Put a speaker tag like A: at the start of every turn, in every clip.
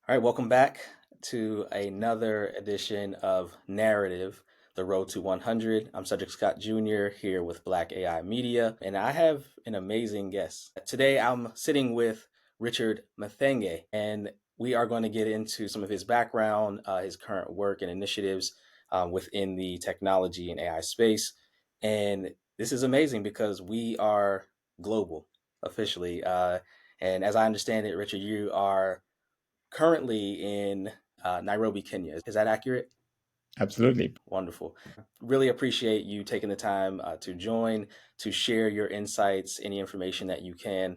A: All right, welcome back to another edition of Narrative, The Road to 100. I'm Cedric Scott Jr. here with Black AI Media, and I have an amazing guest. Today I'm sitting with Richard Mathenge, and we are going to get into some of his background, his current work and initiatives within the technology and AI space. And this is amazing because we are global officially. And as I understand it, Richard, you are currently in Nairobi, Kenya. Is that accurate?
B: Absolutely.
A: Wonderful. Really appreciate you taking the time to join, to share your insights, any information that you can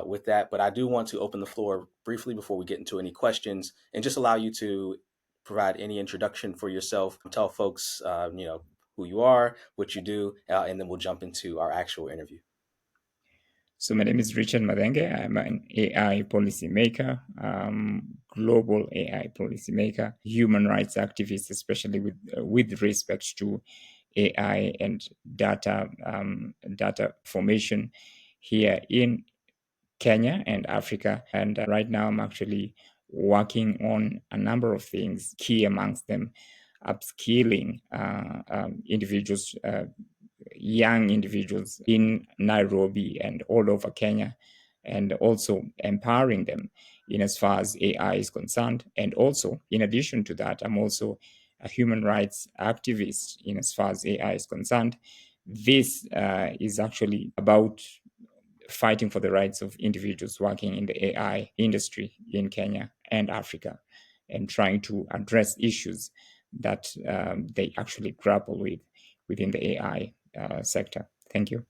A: with that. But I do want to open the floor briefly before we get into any questions and just allow you to provide any introduction for yourself, tell folks, who you are, what you do, and then we'll jump into our actual interview.
B: So my name is Richard Mathenge. I'm an AI policymaker, global AI policymaker, human rights activist, especially with respect to AI and data formation here in Kenya and Africa. And right now, I'm actually working on a number of things. Key amongst them, upskilling individuals, young individuals in Nairobi and all over Kenya, and also empowering them in as far as AI is concerned. And also, in addition to that, I'm also a human rights activist in as far as AI is concerned. This is actually about fighting for the rights of individuals working in the AI industry in Kenya and Africa, and trying to address issues that they actually grapple with within the AI sector. Thank you.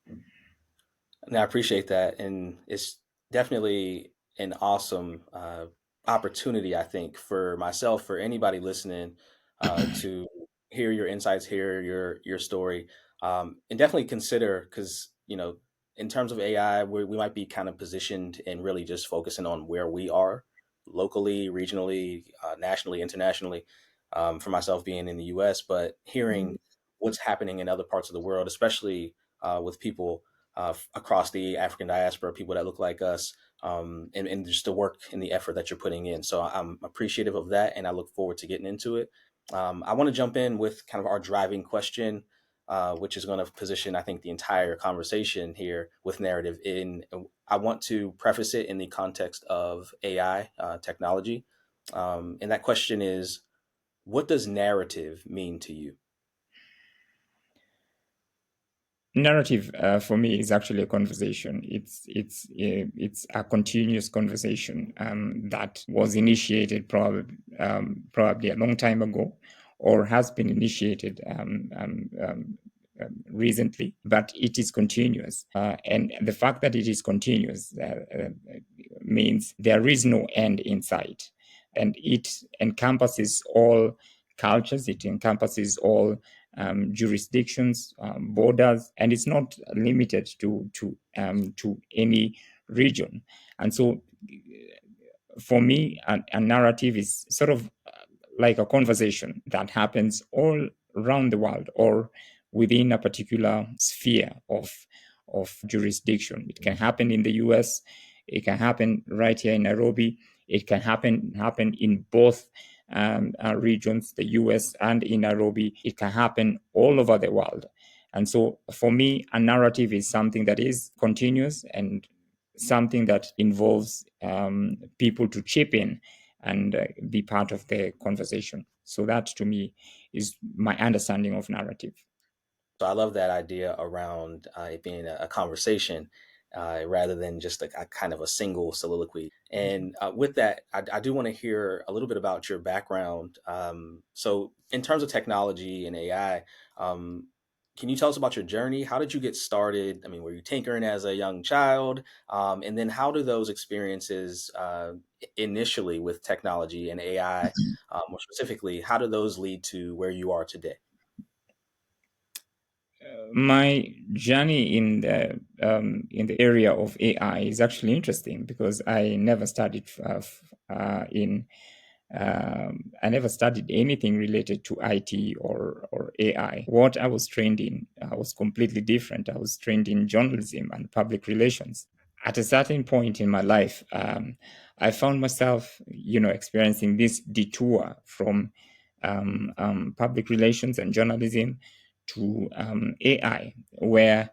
A: And I appreciate that. And it's definitely an awesome opportunity, I think, for myself, for anybody listening, to hear your insights, hear your story, and definitely consider because in terms of AI, we might be kind of positioned and really just focusing on where we are locally, regionally, nationally, internationally. For myself, being in the U.S., but hearing what's happening in other parts of the world, especially with people across the African diaspora, people that look like us, and just the work and the effort that you're putting in. So I'm appreciative of that, and I look forward to getting into it. I want to jump in with kind of our driving question, which is going to position, I think, the entire conversation here with narrative. I want to preface it in the context of AI technology, and that question is, what does narrative mean to you?
B: Narrative for me is actually a conversation. It's a continuous conversation that was initiated probably a long time ago, or has been initiated recently, but it is continuous. And the fact that it is continuous means there is no end in sight, and it encompasses all cultures. It encompasses all jurisdictions, borders, and it's not limited to any region. And so, for me, a narrative is sort of like a conversation that happens all around the world or within a particular sphere of jurisdiction. It can happen in the US, it can happen right here in Nairobi, it can happen in both regions, the US and in Nairobi. It can happen all over the world. And so for me, a narrative is something that is continuous and something that involves people to chip in and be part of the conversation. So that to me is my understanding of narrative.
A: So I love that idea around it being a conversation rather than just a kind of a single soliloquy. And with that, I do want to hear a little bit about your background. So, in terms of technology and AI, can you tell us about your journey? How did you get started? I mean, were you tinkering as a young child? And then how do those experiences initially with technology and AI, more specifically, how do those lead to where you are today?
B: My journey in the area of AI is actually interesting because I never studied in I never studied anything related to IT or AI. What I was trained in was completely different. I was trained in journalism and public relations. at a certain point in my life, I found myself, experiencing this detour from public relations and journalism to AI, where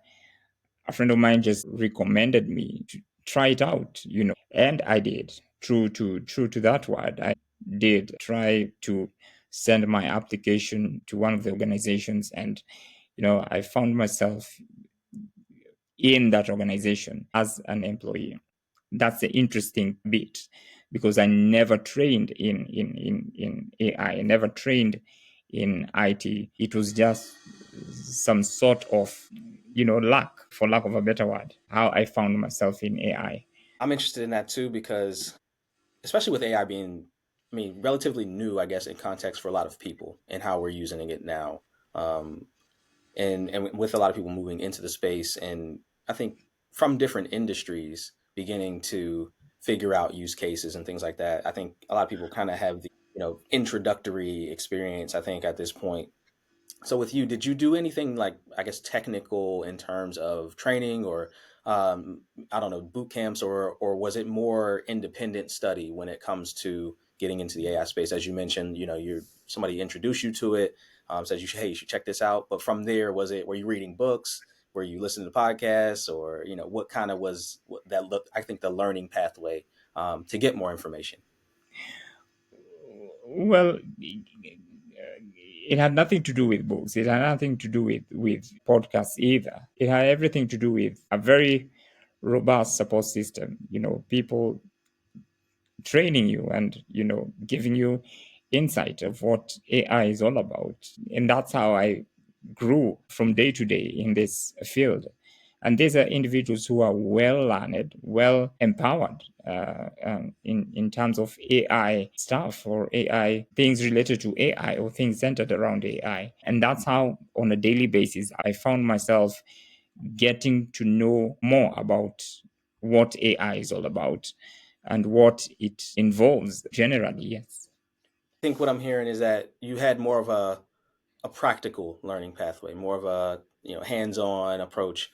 B: a friend of mine just recommended me to try it out, and I did. True to that word, I did try to send my application to one of the organizations, and I found myself in that organization as an employee. That's the interesting bit, because I never trained in AI. I never trained in IT. It was just some sort of luck, for lack of a better word, how I found myself in AI.
A: I'm interested in that too because especially with AI being, I mean, relatively new, I guess, in context for a lot of people and how we're using it now. Um, and with a lot of people moving into the space, and I think from different industries beginning to figure out use cases and things like that. I think a lot of people kind of have the, introductory experience, I think, at this point. So with you, did you do anything like, I guess, technical in terms of training or I don't know, boot camps, or was it more independent study when it comes to getting into the AI space? As you mentioned, you're somebody introduced you to it, says hey, you should check this out. But from there, were you reading books? Were you listening to podcasts, or what kind of was that look? I think the learning pathway to get more information.
B: Well, it had nothing to do with books. It had nothing to do with podcasts either. It had everything to do with a very robust support system. People training you and giving you insight of what AI is all about. And that's how I grew from day to day in this field. And these are individuals who are well learned, well empowered in terms of AI stuff or AI things related to AI or things centered around AI. And that's how, on a daily basis, I found myself getting to know more about what AI is all about and what it involves generally. Yes.
A: I think what I'm hearing is that you had more of a practical learning pathway, more of a hands-on approach,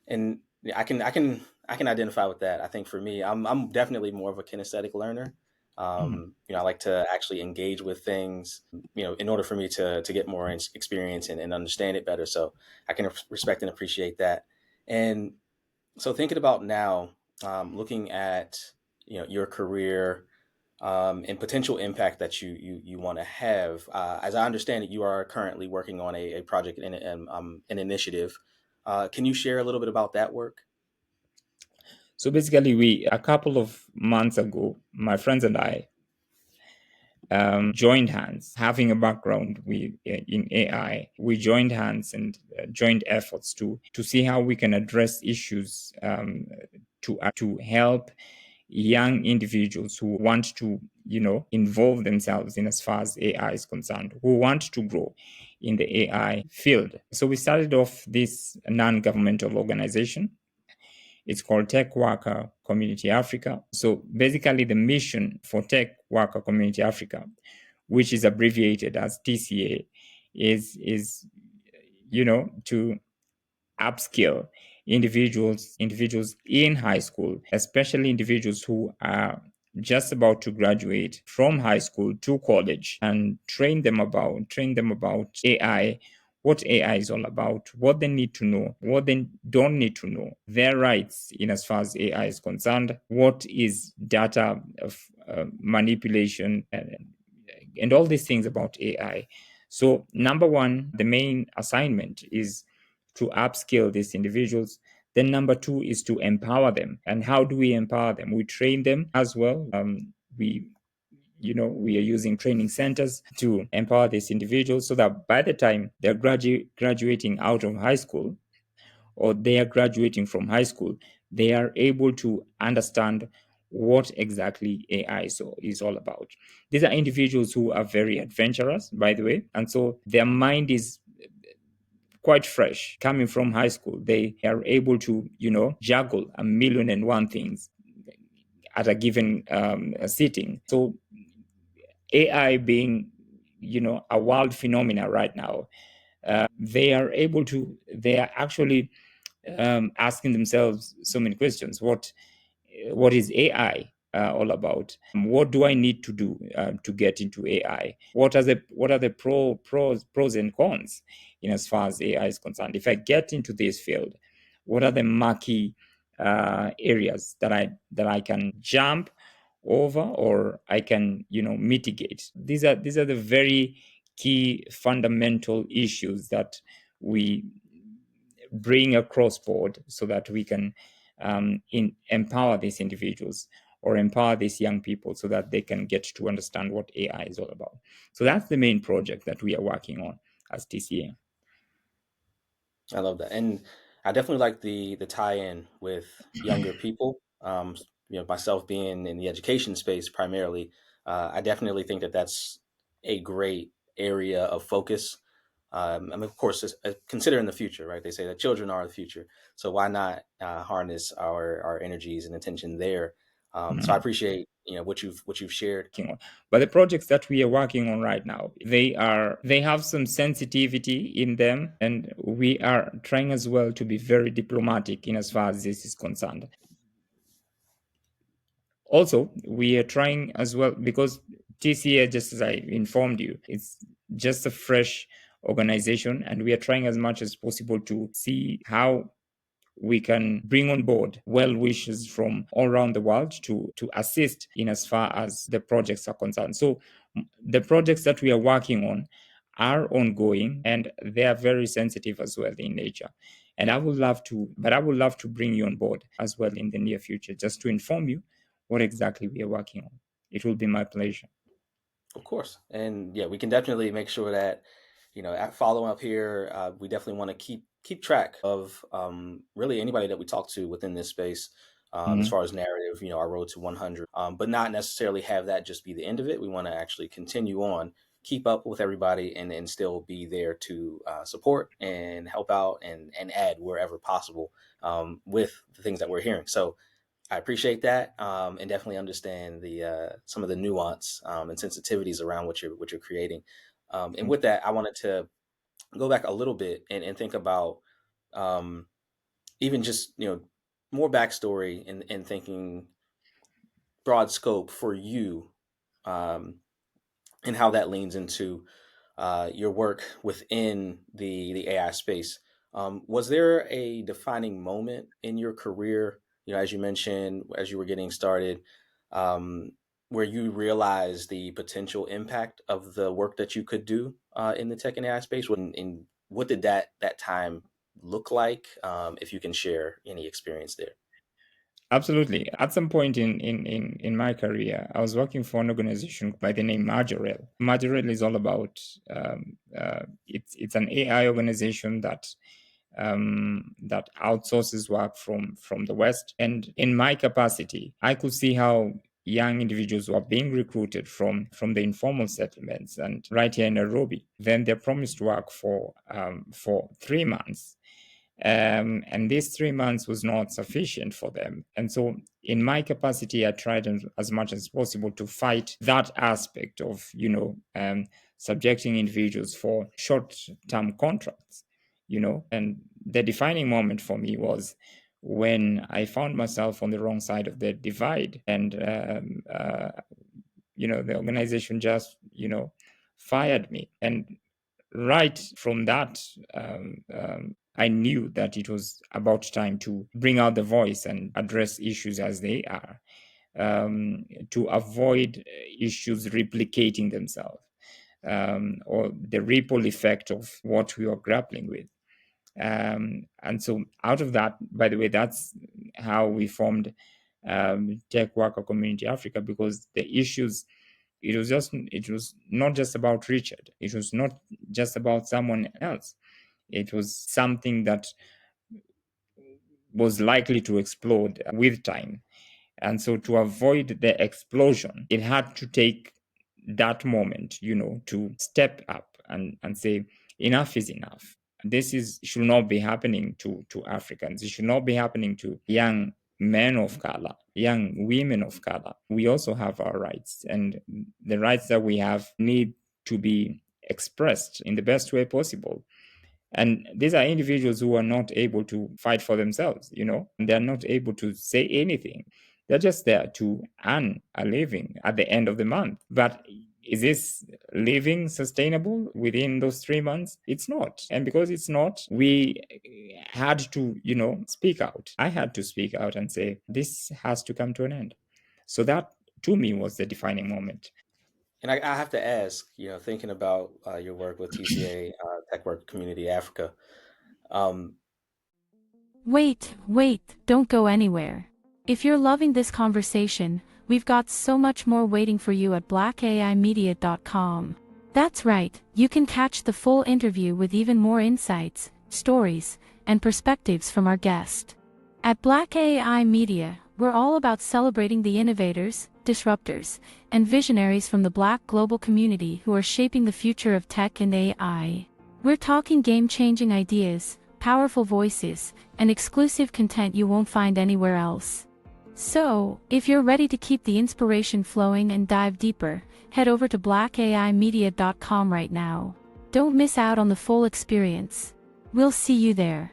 A: and yeah, I can identify with that. I think for me, I'm definitely more of a kinesthetic learner.
B: Mhm.
A: I like to actually engage with things, in order for me to get more experience and understand it better. So I can respect and appreciate that. And so thinking about now, looking at your career and potential impact that you want to have. As I understand it, you are currently working on a project and an initiative. Can you share a little bit about that work?
B: So basically, we a couple of months ago, my friends and I joined hands, having a background in AI. We joined hands and joined efforts to see how we can address issues to help young individuals who want to involve themselves in as far as AI is concerned, who want to grow in the AI field. So we started off this non-governmental organization. It's called Tech Worker Community Africa. So basically, the mission for Tech Worker Community Africa, which is abbreviated as TCA, is to upskill individuals in high school, especially individuals who are just about to graduate from high school to college, and train them about AI, what AI is all about, what they need to know, what they don't need to know, their rights in as far as AI is concerned, what is data of manipulation, and all these things about AI. So, number one, the main assignment is to upskill these individuals. Then, number two is to empower them. And how do we empower them? We train them as well. We are using training centers to empower these individuals so that by the time they're graduating out of high school, or they are graduating from high school, they are able to understand what exactly AI is all about. These are individuals who are very adventurous, by the way, and so their mind is quite fresh. Coming from high school, they are able to, juggle a million and one things at a given sitting. So AI being, a world phenomena right now, they are actually asking themselves so many questions. What is AI all about? What do I need to do to get into AI? What are the pros and cons in as far as AI is concerned? If I get into this field, what are the murky areas that I can jump over, or I can mitigate? These are the very key fundamental issues that we bring across board, so that we can empower these individuals, or empower these young people, so that they can get to understand what AI is all about. So that's the main project that we are working on as TCA.
A: I love that, and I definitely like the tie-in with younger people. Myself being in the education space primarily, I definitely think that that's a great area of focus. Of course, considering the future, right? They say that children are the future, so why not harness our energies and attention there? So I
B: Mhm.
A: appreciate what you've shared.
B: Working on. But the projects that we are working on right now, they have some sensitivity in them, and we are trying as well to be very diplomatic in as far as this is concerned. Also, we are trying as well, because TCA, just as I informed you, it's just a fresh organization, and we are trying as much as possible to see how we can bring on board well wishers from all around the world to assist in as far as the projects are concerned. So the projects that we are working on are ongoing, and they are very sensitive as well in nature. And I would love to bring you on board as well in the near future, just to inform you what exactly we are working on. It will be my pleasure.
A: Of course. And yeah, we can definitely make sure that, at follow up here, we definitely want to keep track of really anybody that we talk to within this space, as
B: Mhm.
A: far as narrative, our road to 100, but not necessarily have that just be the end of it. We want to actually continue on, keep up with everybody, and still be there to support and help out and add wherever possible with the things that we're hearing. So I appreciate that, and definitely understand the some of the nuance and sensitivities around what you're creating. And with that, I wanted to go back a little bit and think about um, even just more backstory and thinking broad scope for you, um, and how that leans into your work within the AI space. Was there a defining moment in your career, as you mentioned, as you were getting started, um, where you realized the potential impact of the work that you could do in the tech and AI space? And what did that time look like? If you can share any experience there.
B: Absolutely. At some point in my career, I was working for an organization by the name Majorel. Majorel is all about it's an AI organization that outsources work from the West. And in my capacity, I could see how young individuals were being recruited from the informal settlements and right here in Nairobi. Then they're promised work for 3 months, and these 3 months was not sufficient for them. And so, in my capacity, I tried as much as possible to fight that aspect of, subjecting individuals for short-term contracts. And the defining moment for me was when I found myself on the wrong side of the divide, and the organization just fired me. And right from that, I knew that it was about time to bring out the voice and address issues as they are, to avoid issues replicating themselves, or the ripple effect of what we are grappling with. And so, out of that, by the way, that's how we formed Tech Worker Community Africa, because the issues, it was not just about Richard, it was not just about someone else, it was something that was likely to explode with time. And so, to avoid the explosion, it had to take that moment, to step up and say, enough is enough. This is should not be happening to Africans. It should not be happening to young men of color, young women of color. We also have our rights, and the rights that we have need to be expressed in the best way possible. And these are individuals who are not able to fight for themselves, and they're not able to say anything. They're just there to earn a living at the end of the month. But is this living sustainable within those 3 months? It's not. And because it's not, we had to, speak out. I had to speak out and say, this has to come to an end. So that, to me, was the defining moment.
A: And I have to ask, thinking about your work with TCA, Tech Work Community Africa, um,
C: Wait, don't go anywhere. If you're loving this conversation, we've got so much more waiting for you at blackaimedia.com. That's right, you can catch the full interview with even more insights, stories, and perspectives from our guest. At Black AI Media, we're all about celebrating the innovators, disruptors, and visionaries from the Black global community who are shaping the future of tech and AI. We're talking game-changing ideas, powerful voices, and exclusive content you won't find anywhere else. So, if you're ready to keep the inspiration flowing and dive deeper, head over to blackaimedia.com right now. Don't miss out on the full experience. We'll see you there.